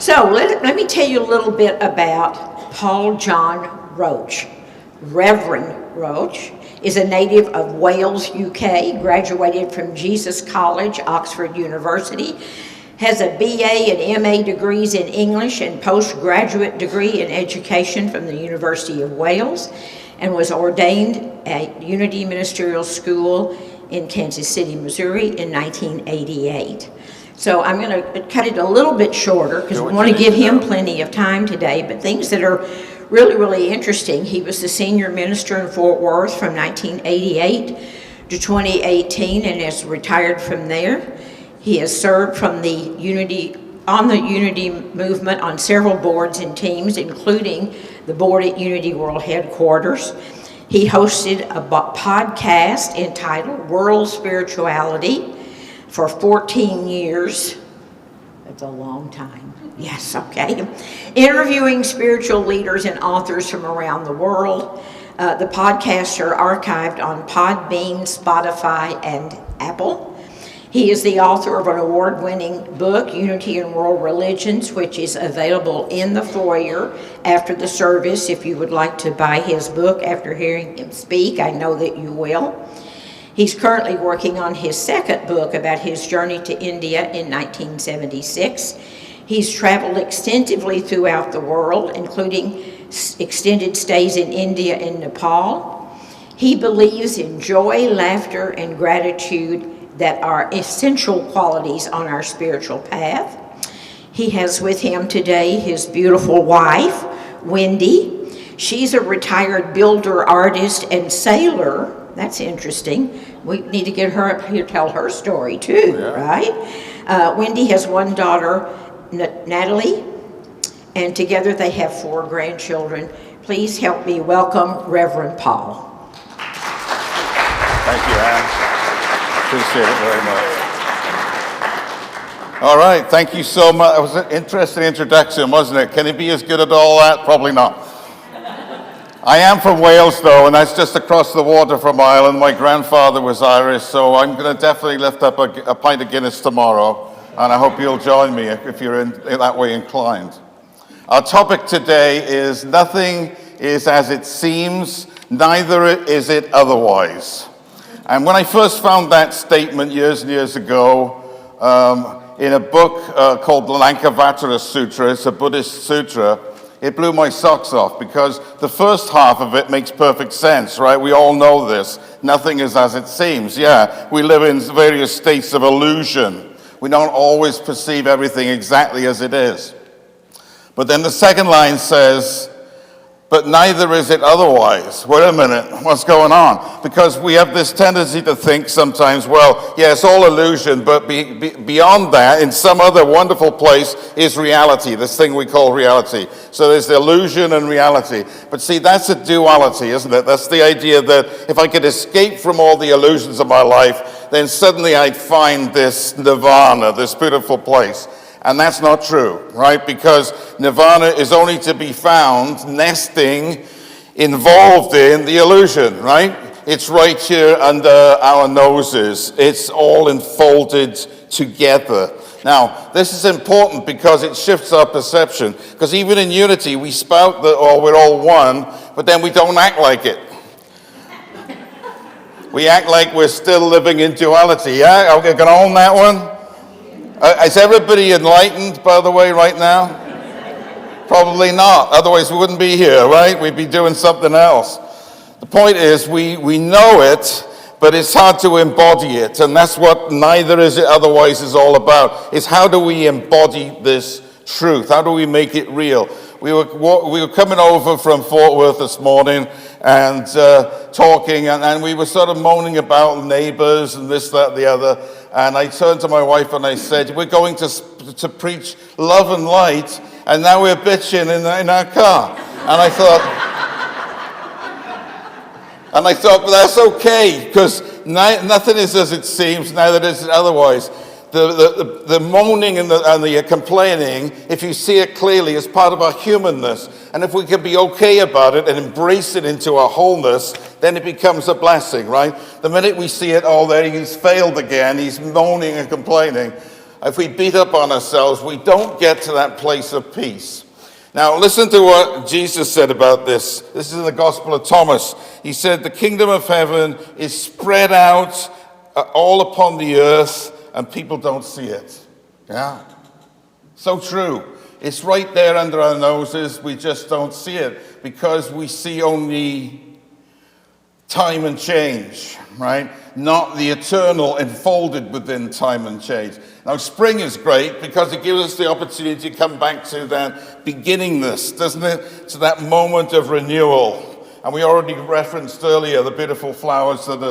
So let me tell you a little bit about Paul John Roach. Reverend Roach is a native of Wales, UK, graduated from Jesus College, Oxford University, has a BA and MA degrees in English and postgraduate degree in education from the University of Wales, and was ordained at Unity Ministerial School in Kansas City, Missouri in 1988. So I'm going to cut it a little bit shorter because we want to give him plenty of time today, but things that are really, really interesting. He was the senior minister in Fort Worth from 1988 to 2018 and has retired from there. He has served from the Unity movement on several boards and teams, including the board at Unity World Headquarters. He hosted a podcast entitled World Spirituality for 14 years. That's a long time. Yes, okay. Interviewing spiritual leaders and authors from around the world. The podcasts are archived on Podbean, Spotify, and Apple. He is the author of an award-winning book, Unity and World Religions, which is available in the foyer after the service. If you would like to buy his book after hearing him speak, I know that you will. He's currently working on his second book about his journey to India in 1976. He's traveled extensively throughout the world, including extended stays in India and Nepal. He believes in joy, laughter, and gratitude that are essential qualities on our spiritual path. He has with him today his beautiful wife, Wendy. She's a retired builder, artist, and sailor. That's interesting. We need to get her up here to tell her story too, right? Wendy has one daughter, Natalie, and together they have 4 grandchildren. Please help me welcome Reverend Paul. Thank you, Anne. Appreciate it very much. All right, thank you so much. It was an interesting introduction, wasn't it? Can it be as good at all that? Probably not. I am from Wales, though, and that's just across the water from Ireland. My grandfather was Irish, so I'm going to definitely lift up a pint of Guinness tomorrow, and I hope you'll join me if you're in that way inclined. Our topic today is nothing is as it seems, neither is it otherwise. And when I first found that statement years and years ago in a book called the Lankavatara Sutra, it's a Buddhist sutra, it blew my socks off because the first half of it makes perfect sense, right? We all know this. Nothing is as it seems. Yeah, we live in various states of illusion. We don't always perceive everything exactly as it is. But then the second line says, but neither is it otherwise. Wait a minute, what's going on? Because we have this tendency to think sometimes, well, yeah, it's all illusion, but beyond that, in some other wonderful place, is reality, this thing we call reality. So there's the illusion and reality. But see, that's a duality, isn't it? That's the idea that if I could escape from all the illusions of my life, then suddenly I'd find this nirvana, this beautiful place. And that's not true, right? Because nirvana is only to be found nesting, involved in the illusion, right? It's right here under our noses. It's all enfolded together. Now, this is important because it shifts our perception. Because even in unity, we spout that, oh, we're all one, but then we don't act like it. We act like we're still living in duality. Yeah, okay, can I own that one? Is everybody enlightened, by the way, right now? Probably not. Otherwise, we wouldn't be here, right? We'd be doing something else. The point is, we know it, but it's hard to embody it. And that's what neither is it otherwise is all about, is how do we embody this truth? How do we make it real? We were coming over from Fort Worth this morning and talking, and we were sort of moaning about neighbors and this, that, the other. And I turned to my wife and I said, we're going to preach love and light, and now we're bitching in our car. And I thought, well, that's okay, because nothing is as it seems, neither is it otherwise. The moaning and the complaining, if you see it clearly, is part of our humanness. And if we can be okay about it and embrace it into our wholeness, then it becomes a blessing, right? The minute we see it, oh, there he's failed again, he's moaning and complaining. if we beat up on ourselves, we don't get to that place of peace. Now, listen to what Jesus said about this. This is in the Gospel of Thomas. He said, the kingdom of heaven is spread out all upon the earth, and people don't see it. Yeah? So true. It's right there under our noses. We just don't see it because we see only time and change, right? Not the eternal enfolded within time and change. Now, spring is great because it gives us the opportunity to come back to that beginningness, doesn't it? To that moment of renewal. And we already referenced earlier the beautiful flowers that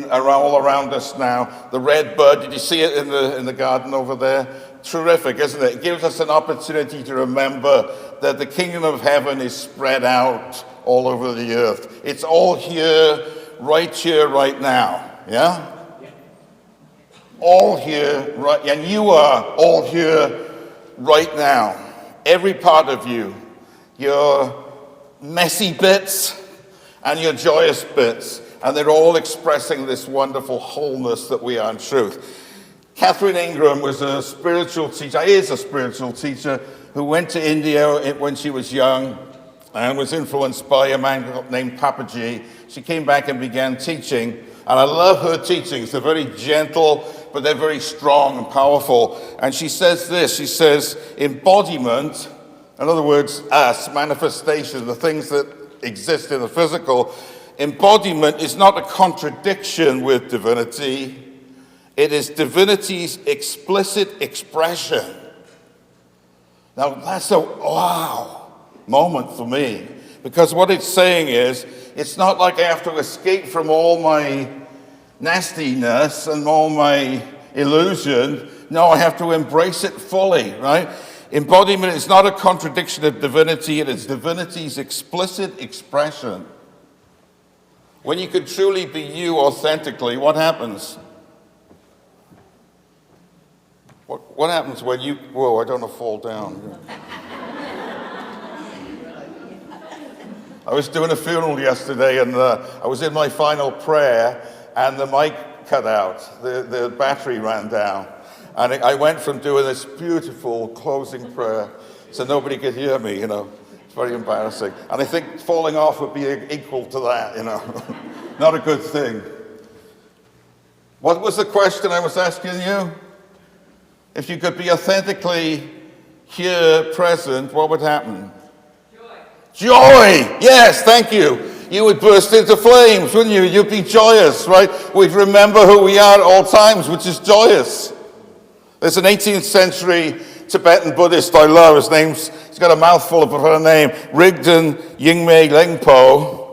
are all around us now. The red bud, did you see it in the garden over there? Terrific, isn't it? It gives us an opportunity to remember that the kingdom of heaven is spread out all over the earth. It's all here, right now. Yeah? All here, right, and you are all here right now. Every part of you, your messy bits and your joyous bits, and they're all expressing this wonderful wholeness that we are in truth. Catherine Ingram was a spiritual teacher, is a spiritual teacher, who went to India when she was young and was influenced by a man named Papaji. She came back and began teaching, and I love her teachings. They're very gentle, but they're very strong and powerful. And she says this, she says, embodiment, in other words, us, manifestation, the things that exist in the physical, embodiment is not a contradiction with divinity. It is divinity's explicit expression. Now, that's a wow moment for me, because what it's saying is, it's not like I have to escape from all my nastiness and all my illusion. No, I have to embrace it fully, right? Embodiment is not a contradiction of divinity. It is divinity's explicit expression. When you can truly be you authentically, what happens? What happens when you, whoa, I don't want to fall down. I was doing a funeral yesterday, and I was in my final prayer, and the mic cut out. The battery ran down. And I went from doing this beautiful closing prayer so nobody could hear me, you know. It's very embarrassing. And I think falling off would be equal to that, you know. Not a good thing. What was the question I was asking you? If you could be authentically here, present, what would happen? Joy! Yes, thank you. You would burst into flames, wouldn't you? You'd be joyous, right? We'd remember who we are at all times, which is joyous. There's an 18th century Tibetan Buddhist I love. He's got a mouthful of her name, Rigden Yingme Lengpo.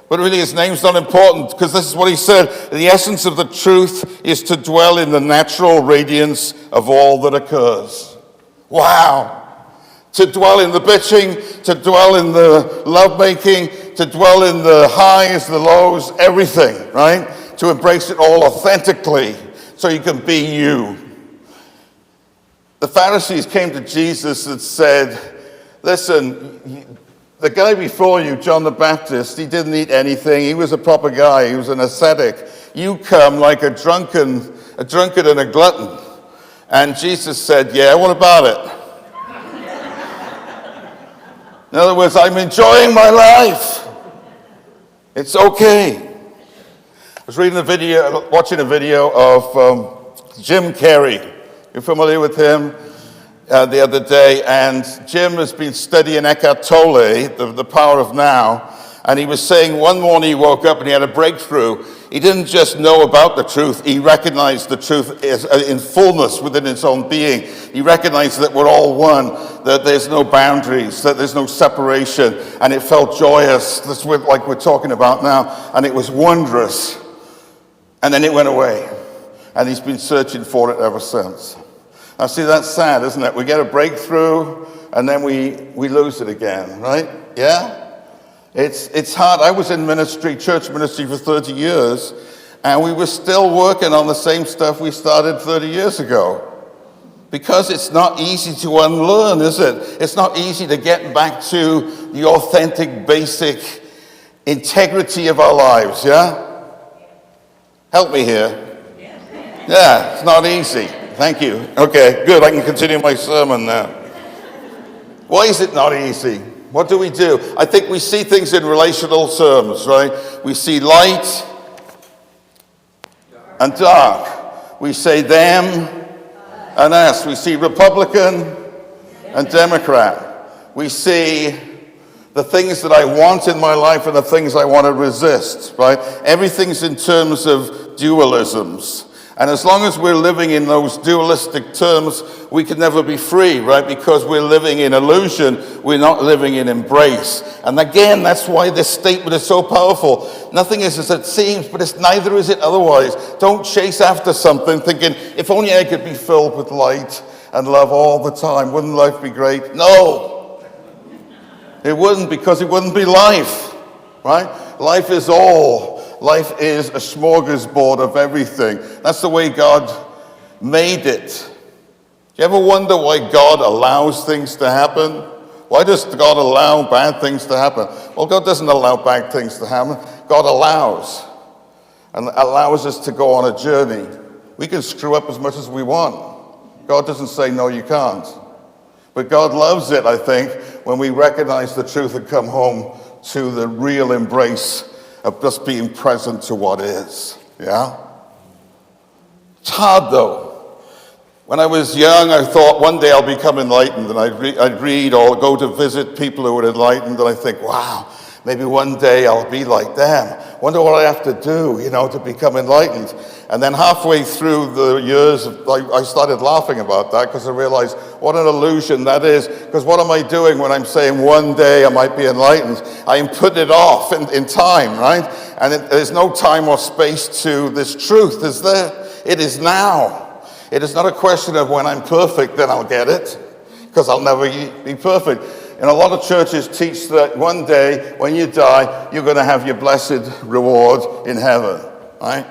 But really his name's not important, because this is what he said. The essence of the truth is to dwell in the natural radiance of all that occurs. Wow. To dwell in the bitching, to dwell in the lovemaking, to dwell in the highs, the lows, everything, right? To embrace it all authentically so you can be you. The Pharisees came to Jesus and said, listen, the guy before you, John the Baptist, he didn't eat anything. He was a proper guy. He was an ascetic. You come like a drunkard and a glutton. And Jesus said, yeah, what about it? In other words, I'm enjoying my life. It's okay. I was watching a video of Jim Carrey. You're familiar with him? The other day, and Jim has been studying Eckhart Tolle, the power of now, and he was saying one morning he woke up and he had a breakthrough. He didn't just know about the truth, he recognized the truth in fullness within its own being. He recognized that we're all one, that there's no boundaries, that there's no separation, and it felt joyous. That's like we're talking about now, and it was wondrous. And then it went away, and he's been searching for it ever since. Now, see, that's sad, isn't it? We get a breakthrough, and then we lose it again, right? Yeah? It's hard. I was in church ministry for 30 years, and we were still working on the same stuff we started 30 years ago. Because it's not easy to unlearn, is it? It's not easy to get back to the authentic, basic integrity of our lives, yeah? Help me here. Yeah, it's not easy. Thank you. Okay, good. I can continue my sermon now. Why is it not easy? What do we do? I think we see things in relational terms, right? We see light and dark. We say them and us. We see Republican and Democrat. We see the things that I want in my life and the things I want to resist, right? Everything's in terms of dualisms. And as long as we're living in those dualistic terms, we can never be free, right? Because we're living in illusion, we're not living in embrace. And again, that's why this statement is so powerful. Nothing is as it seems, but it's neither is it otherwise. Don't chase after something thinking, if only I could be filled with light and love all the time, wouldn't life be great? No, it wouldn't, because it wouldn't be life, right? Life is all. Life is a smorgasbord of everything. That's the way God made it. Do you ever wonder why God allows things to happen? Why does God allow bad things to happen? Well, God doesn't allow bad things to happen. God allows, and allows us to go on a journey. We can screw up as much as we want. God doesn't say, no, you can't. But God loves it, I think, when we recognize the truth and come home to the real embrace of just being present to what is, yeah? It's hard, though. When I was young, I thought one day I'll become enlightened, and I'd read or go to visit people who were enlightened, and I think, wow, maybe one day I'll be like them. Wonder what I have to do, to become enlightened. And then halfway through the years, I started laughing about that because I realized what an illusion that is. Because what am I doing when I'm saying one day I might be enlightened? I am putting it off in time, right? And there's no time or space to this truth, is there? It is now. It is not a question of when I'm perfect, then I'll get it. Because I'll never be perfect. And a lot of churches teach that one day, when you die, you're going to have your blessed reward in heaven, right?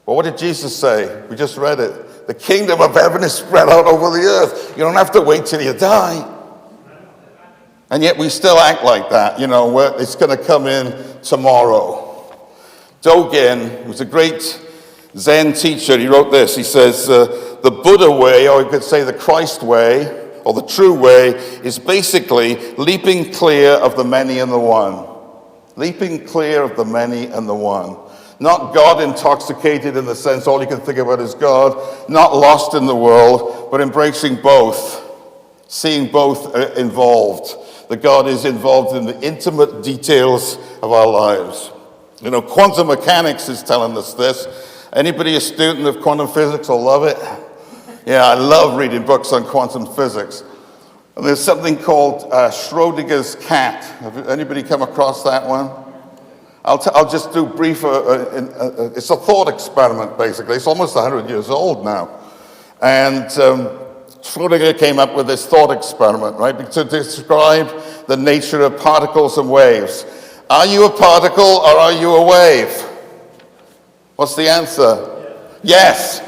But what did Jesus say? We just read it. The kingdom of heaven is spread out over the earth. You don't have to wait till you die. And yet we still act like that, it's going to come in tomorrow. Dogen was a great Zen teacher. He wrote this. He says, the Buddha way, or you could say the Christ way, or the true way, is basically leaping clear of the many and the one. Leaping clear of the many and the one. Not God intoxicated in the sense all you can think about is God. Not lost in the world, but embracing both. Seeing both involved. That God is involved in the intimate details of our lives. Quantum mechanics is telling us this. Anybody a student of quantum physics will love it. Yeah, I love reading books on quantum physics. And there's something called Schrodinger's cat. Have anybody come across that one? I'll just do brief. It's a thought experiment, basically. It's almost 100 years old now. And Schrodinger came up with this thought experiment, right, to describe the nature of particles and waves. Are you a particle or are you a wave? What's the answer? Yes.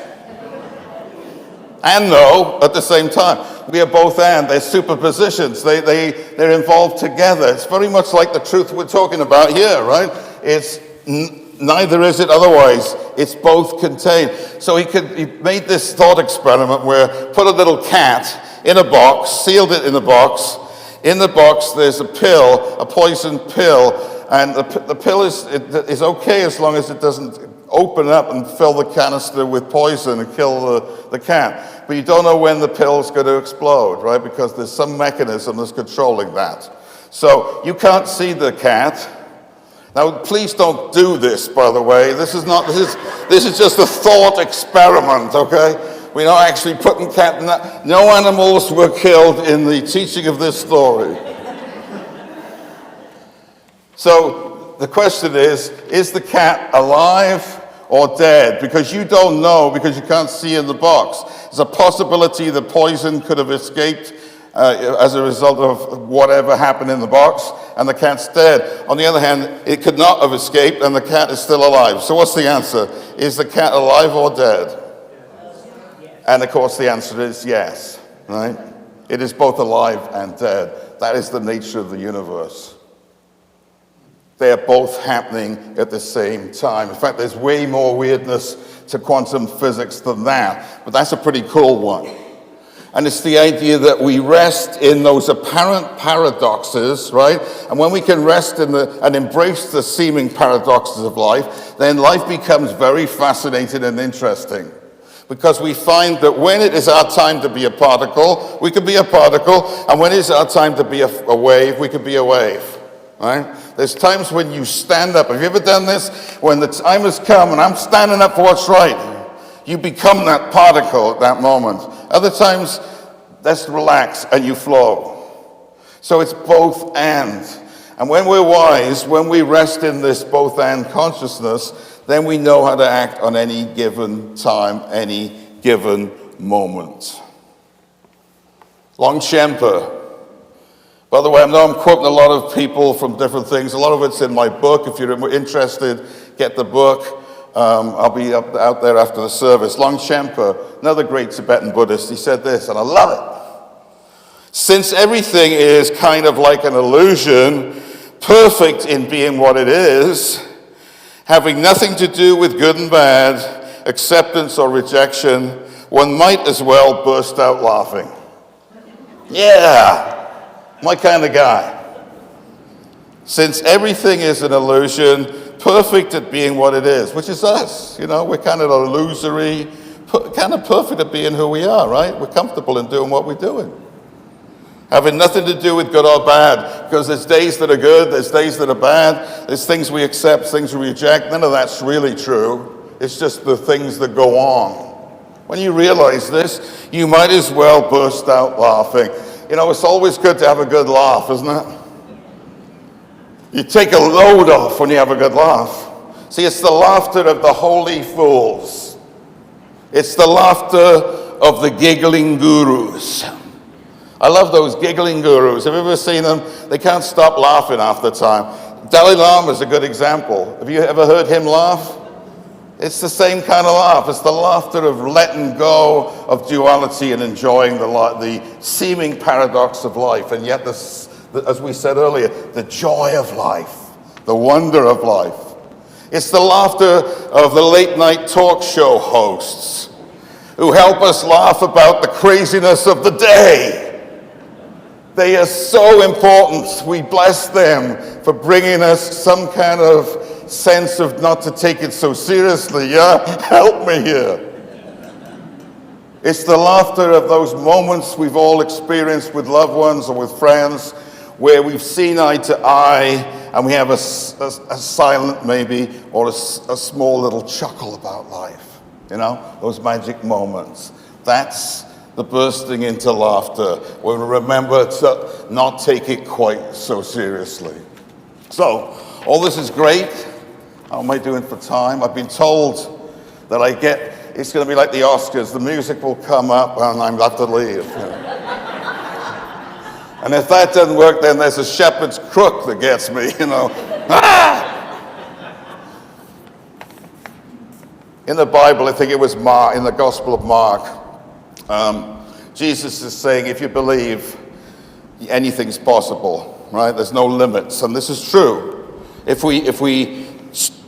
And no at the same time. We are both and. They're superpositions. They're involved together. It's very much like the truth we're talking about here, right? It's neither is it otherwise. It's both contained. So he made this thought experiment where put a little cat in a box, sealed it in a box. In the box there's a pill, a poison pill, and the pill is okay as long as it doesn't open up and fill the canister with poison and kill the cat. But you don't know when the pill's going to explode, right? Because there's some mechanism that's controlling that. So you can't see the cat. Now, please don't do this, by the way. This is just a thought experiment, okay? We're not actually putting no animals were killed in the teaching of this story. So the question is the cat alive or dead? Because you don't know, because you can't see in the box. There's a possibility the poison could have escaped as a result of whatever happened in the box, and the cat's dead. On the other hand, it could not have escaped, and the cat is still alive. So what's the answer? Is the cat alive or dead? And of course the answer is yes, right? It is both alive and dead. That is the nature of the universe. they're both happening at the same time. In fact, there's way more weirdness to quantum physics than that, but that's a pretty cool one. And it's the idea that we rest in those apparent paradoxes, right? And when we can rest in and embrace the seeming paradoxes of life, then life becomes very fascinating and interesting. Because we find that when it is our time to be a particle, we can be a particle, and when it is our time to be a wave, we can be a wave, right? There's times when you stand up. Have you ever done this? When the time has come and I'm standing up for what's right, you become that particle at that moment. Other times, let's relax and you flow. So it's both and. And when we're wise, when we rest in this both and consciousness, then we know how to act on any given time, any given moment. Longchenpa. By the way, I know I'm quoting a lot of people from different things. A lot of it's in my book. If you're interested, get the book. I'll be out there after the service. Longchenpa, another great Tibetan Buddhist, he said this, and I love it. Since everything is kind of like an illusion, perfect in being what it is, having nothing to do with good and bad, acceptance or rejection, one might as well burst out laughing. Yeah, my kind of guy. Since everything is an illusion, perfect at being what it is, which is us. You know, we're kind of illusory, kind of perfect at being who we are, right? We're comfortable in doing what we're doing. Having nothing to do with good or bad, because there's days that are good, there's days that are bad, there's things we accept, things we reject. None of that's really true. It's just the things that go on. When you realize this, you might as well burst out laughing. You know, it's always good to have a good laugh, isn't it? You take a load off when you have a good laugh. See, it's the laughter of the holy fools. It's the laughter of the giggling gurus. I love those giggling gurus. Have you ever seen them? They can't stop laughing half the time. Dalai Lama is a good example. Have you ever heard him laugh? It's the same kind of laugh. It's the laughter of letting go of duality and enjoying the seeming paradox of life, and yet, as we said earlier, the joy of life, the wonder of life. It's the laughter of the late night talk show hosts who help us laugh about the craziness of the day. They are so important. We bless them for bringing us some kind of sense of not to take it so seriously. Yeah, help me here. It's the laughter of those moments we've all experienced with loved ones or with friends where we've seen eye to eye and we have a silent maybe or a small little chuckle about life. You know, those magic moments. That's the bursting into laughter, when we remember to not take it quite so seriously. So, all this is great. How am I doing for time? I've been told that it's going to be like the Oscars. The music will come up and I'll have to leave. And if that doesn't work, then there's a shepherd's crook that gets me, you know. In the Bible, I think it was Mark, in the Gospel of Mark, Jesus is saying, if you believe, anything's possible, right? There's no limits, and this is true. If we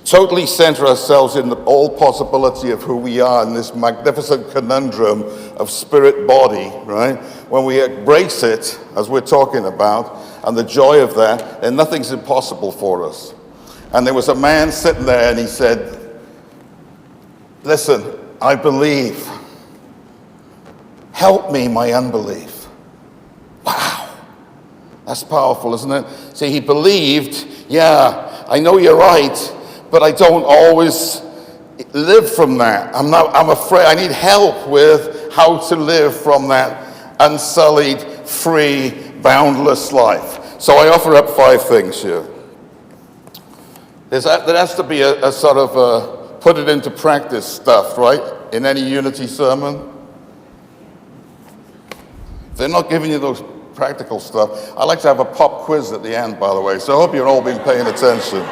totally center ourselves in the all possibility of who we are in this magnificent conundrum of spirit body, right? When we embrace it, as we're talking about, and the joy of that, then nothing's impossible for us. And there was a man sitting there, and he said, listen, I believe. Help me, my unbelief. Wow. That's powerful, isn't it? See, he believed, yeah, I know you're right, but I don't always live from that. I'm afraid, I need help with how to live from that unsullied, free, boundless life. So I offer up 5 things here. There has to be a sort of put it into practice stuff, right? In any unity sermon. They're not giving you those practical stuff. I like to have a pop quiz at the end, by the way, so I hope you've all been paying attention.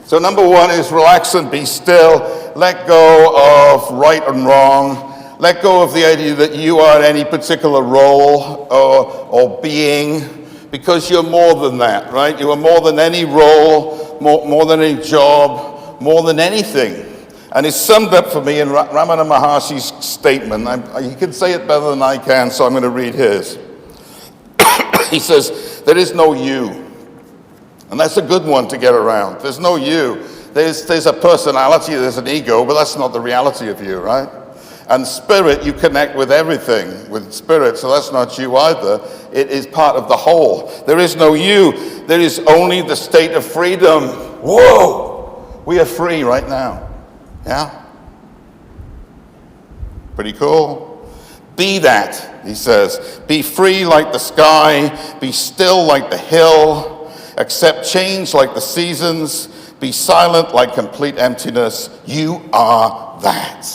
So number 1 is relax and be still. Let go of right and wrong. Let go of the idea that you are in any particular role or being, because you're more than that, right? You are more than any role, more than any job, more than anything. And it's summed up for me in Ramana Maharshi's statement. He can say it better than I can, so I'm going to read his. He says, there is no you. And that's a good one to get around. There's no you. There's a personality, there's an ego, but that's not the reality of you, right? And spirit, you connect with everything, with spirit, so that's not you either. It is part of the whole. There is no you. There is only the state of freedom. Whoa! We are free right now. Yeah? Pretty cool. Be that, he says. Be free like the sky. Be still like the hill. Accept change like the seasons. Be silent like complete emptiness. You are that.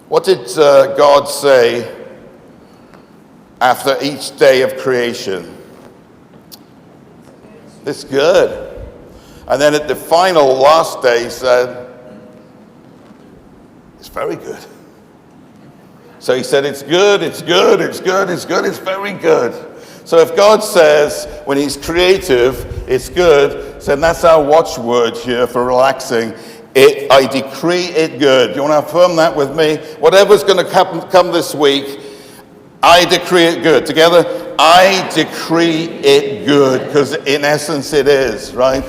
What did God say after each day of creation? It's good. And then at the final last day, he said, it's very good. So he said, it's good, it's good, it's good, it's good, it's very good. So if God says, when he's creative, it's good, then that's our watchword here for relaxing. I decree it good. You want to affirm that with me? Whatever's going to come this week, I decree it good. Together, I decree it good, because in essence it is, right?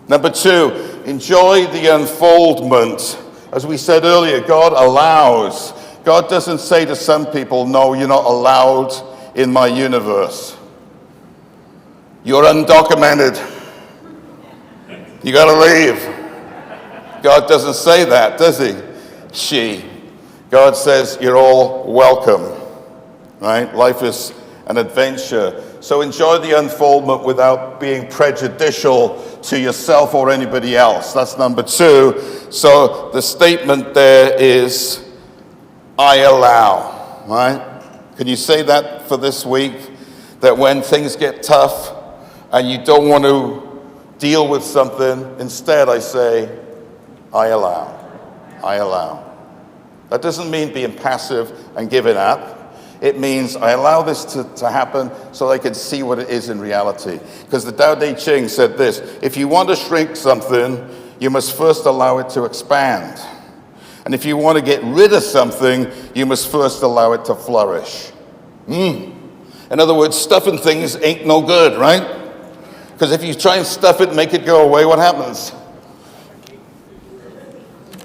Number 2, enjoy the unfoldment. As we said earlier, God allows. God doesn't say to some people, no, you're not allowed in my universe. You're undocumented. You got to leave. God doesn't say that, does he? She. God says you're all welcome, right? Life is an adventure. So enjoy the unfoldment without being prejudicial to yourself or anybody else. That's number 2. So the statement there is, I allow, right? Can you say that for this week? That when things get tough and you don't want to deal with something, instead I say, I allow. I allow. That doesn't mean being passive and giving up. It means I allow this to happen so I can see what it is in reality. Because the Tao Te Ching said this, if you want to shrink something, you must first allow it to expand. And if you want to get rid of something, you must first allow it to flourish. In other words, stuffing things ain't no good, right? Because if you try and stuff it and make it go away, what happens?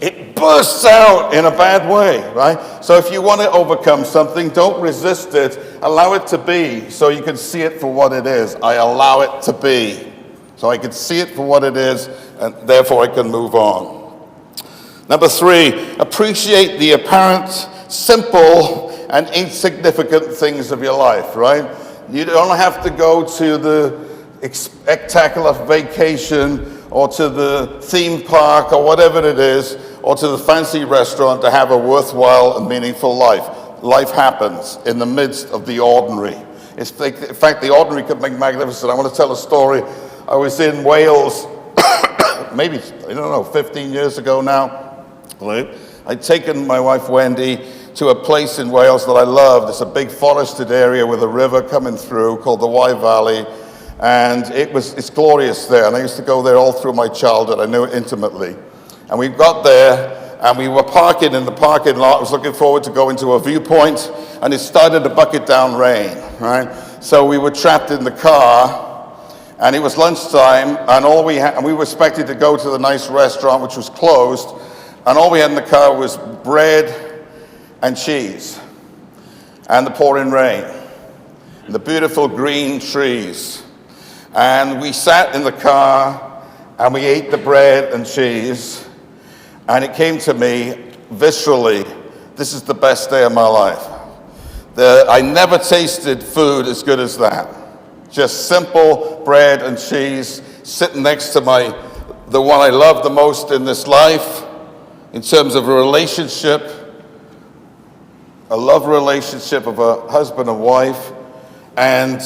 It bursts out in a bad way, right? So if you want to overcome something, don't resist it. Allow it to be so you can see it for what it is. I allow it to be so I can see it for what it is, and therefore I can move on. Number 3, appreciate the apparent, simple, and insignificant things of your life, right? You don't have to go to the spectacular vacation or to the theme park or whatever it is, or to the fancy restaurant to have a worthwhile and meaningful life. Life happens in the midst of the ordinary. In fact, the ordinary could make magnificent. I want to tell a story. I was in Wales, maybe, 15 years ago now. Right? I'd taken my wife Wendy to a place in Wales that I loved. It's a big forested area with a river coming through called the Wye Valley. And it's glorious there. And I used to go there all through my childhood. I knew it intimately. And we got there, and we were parking in the parking lot. I was looking forward to going to a viewpoint, and it started to bucket down rain, right? So we were trapped in the car, and it was lunchtime, and we were expected to go to the nice restaurant, which was closed, and all we had in the car was bread and cheese, and the pouring rain, and the beautiful green trees. And we sat in the car, and we ate the bread and cheese. And it came to me viscerally, this is the best day of my life. I never tasted food as good as that. Just simple bread and cheese sitting next to the one I love the most in this life in terms of a relationship, a love relationship of a husband and wife, and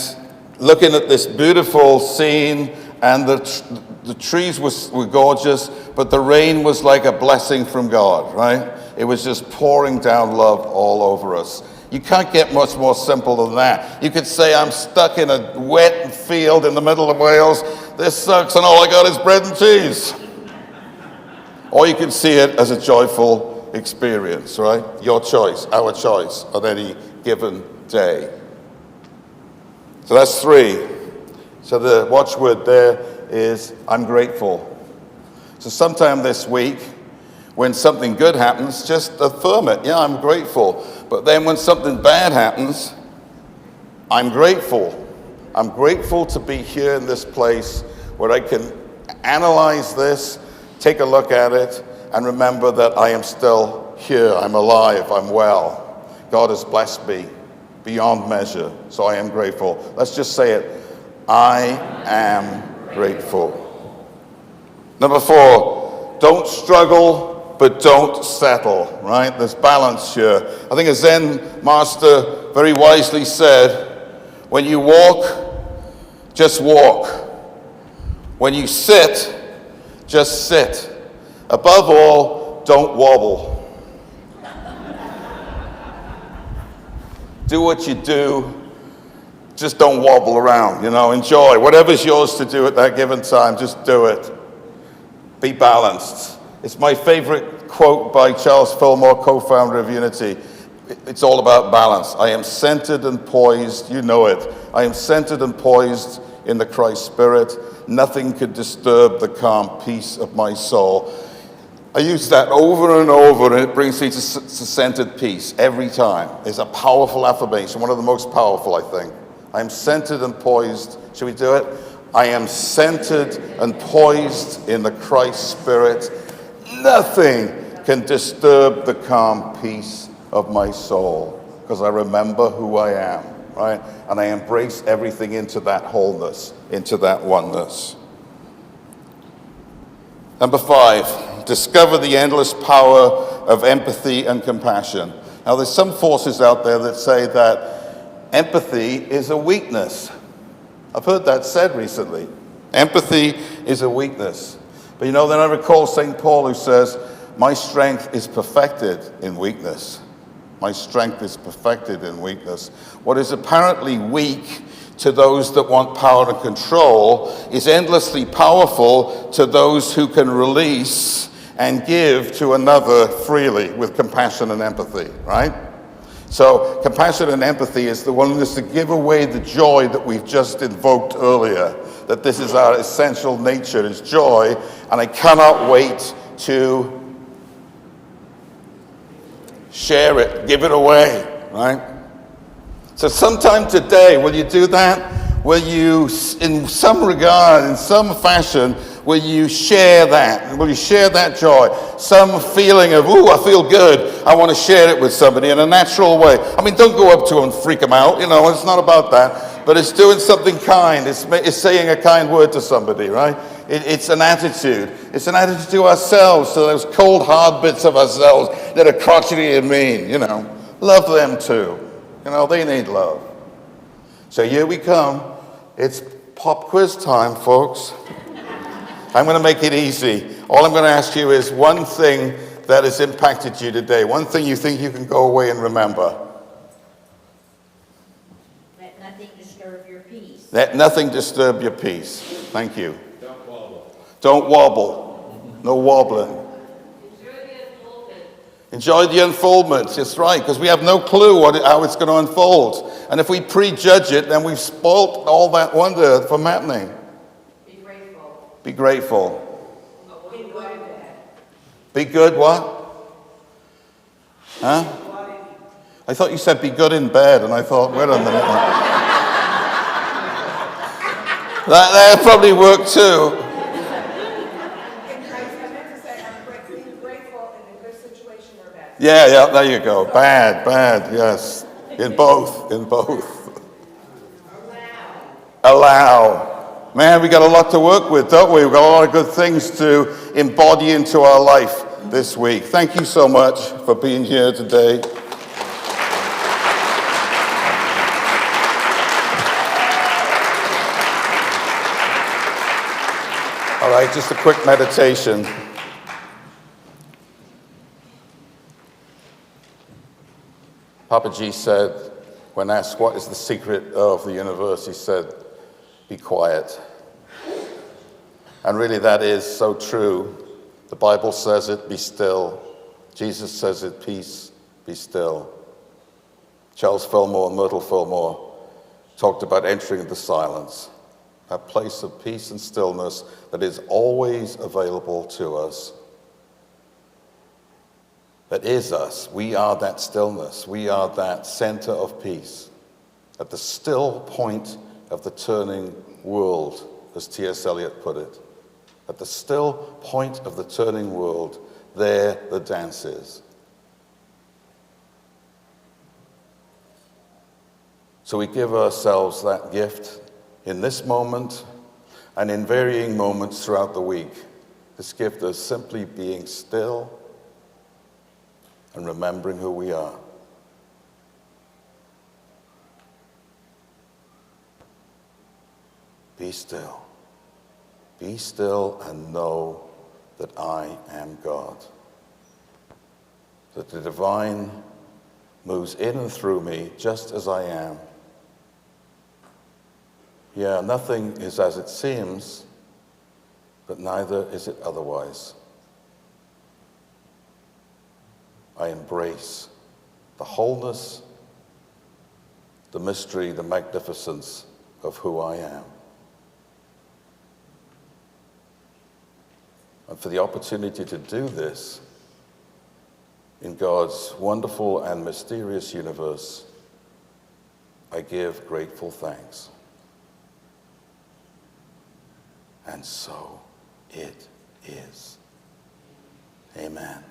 looking at this beautiful scene, and the trees were gorgeous, but the rain was like a blessing from God, right? It was just pouring down love all over us. You can't get much more simple than that. You could say, I'm stuck in a wet field in the middle of Wales. This sucks, and all I got is bread and cheese. Or you can see it as a joyful experience, right? Your choice, our choice on any given day. So that's 3. So the watchword there is, I'm grateful. So sometime this week, when something good happens, just affirm it. Yeah, I'm grateful. But then when something bad happens, I'm grateful. I'm grateful to be here in this place where I can analyze this, take a look at it, and remember that I am still here. I'm alive. I'm well. God has blessed me beyond measure, so I am grateful. Let's just say it. I am grateful. Number 4, don't struggle, but don't settle, right? There's balance here. I think a Zen master very wisely said, when you walk, just walk. When you sit, just sit. Above all, don't wobble. Do what you do. Just don't wobble around, enjoy. Whatever's yours to do at that given time, just do it. Be balanced. It's my favorite quote by Charles Fillmore, co-founder of Unity. It's all about balance. I am centered and poised, you know it. I am centered and poised in the Christ Spirit. Nothing could disturb the calm peace of my soul. I use that over and over, and it brings me to centered peace every time. It's a powerful affirmation, one of the most powerful, I think. I am centered and poised. Should we do it? I am centered and poised in the Christ Spirit. Nothing can disturb the calm peace of my soul, because I remember who I am, right? And I embrace everything into that wholeness, into that oneness. Number 5, discover the endless power of empathy and compassion. Now, there's some forces out there that say that empathy is a weakness. I've heard that said recently. Empathy is a weakness. But then I recall St. Paul, who says, my strength is perfected in weakness. My strength is perfected in weakness. What is apparently weak to those that want power and control is endlessly powerful to those who can release and give to another freely with compassion and empathy, right? So compassion and empathy is the willingness to give away the joy that we've just invoked earlier, that this is our essential nature, is joy, and I cannot wait to share it, give it away, right? So sometime today, will you do that? Will you, in some regard, in some fashion, will you share that? Will you share that joy? Some feeling of, ooh, I feel good. I want to share it with somebody in a natural way. I mean, don't go up to them and freak them out. It's not about that. But it's doing something kind. It's saying a kind word to somebody, right? It's an attitude. It's an attitude to ourselves, to those cold, hard bits of ourselves that are crotchety and mean, Love them too. They need love. So here we come. It's pop quiz time, folks. I'm going to make it easy. All I'm going to ask you is one thing that has impacted you today. One thing you think you can go away and remember. Let nothing disturb your peace. Let nothing disturb your peace. Thank you. Don't wobble. Don't wobble. No wobbling. Enjoy the unfoldment. That's right, because we have no clue how it's going to unfold. And if we prejudge it, then we've spoilt all that wonder from happening. Be grateful. Be grateful. Be good. Be good what? Huh? I thought you said be good in bed, and I thought, wait a minute. That probably worked too. Yeah, there you go. Bad, yes. In both. Allow. Man, we got a lot to work with, don't we? We've got a lot of good things to embody into our life this week. Thank you so much for being here today. All right, just a quick meditation. G said, when asked what is the secret of the universe, he said, be quiet. And really that is so true. The Bible says it, be still. Jesus says it, peace, be still. Charles Fillmore and Myrtle Fillmore talked about entering the silence, that place of peace and stillness that is always available to us. That is us. We are that stillness. We are that center of peace. At the still point of the turning world, as T.S. Eliot put it. At the still point of the turning world, there the dance is. So we give ourselves that gift in this moment and in varying moments throughout the week. This gift of simply being still and remembering who we are. Be still. Be still and know that I am God. That the divine moves in and through me just as I am. Yeah, nothing is as it seems, but neither is it otherwise. I embrace the wholeness, the mystery, the magnificence of who I am. And for the opportunity to do this in God's wonderful and mysterious universe, I give grateful thanks. And so it is. Amen.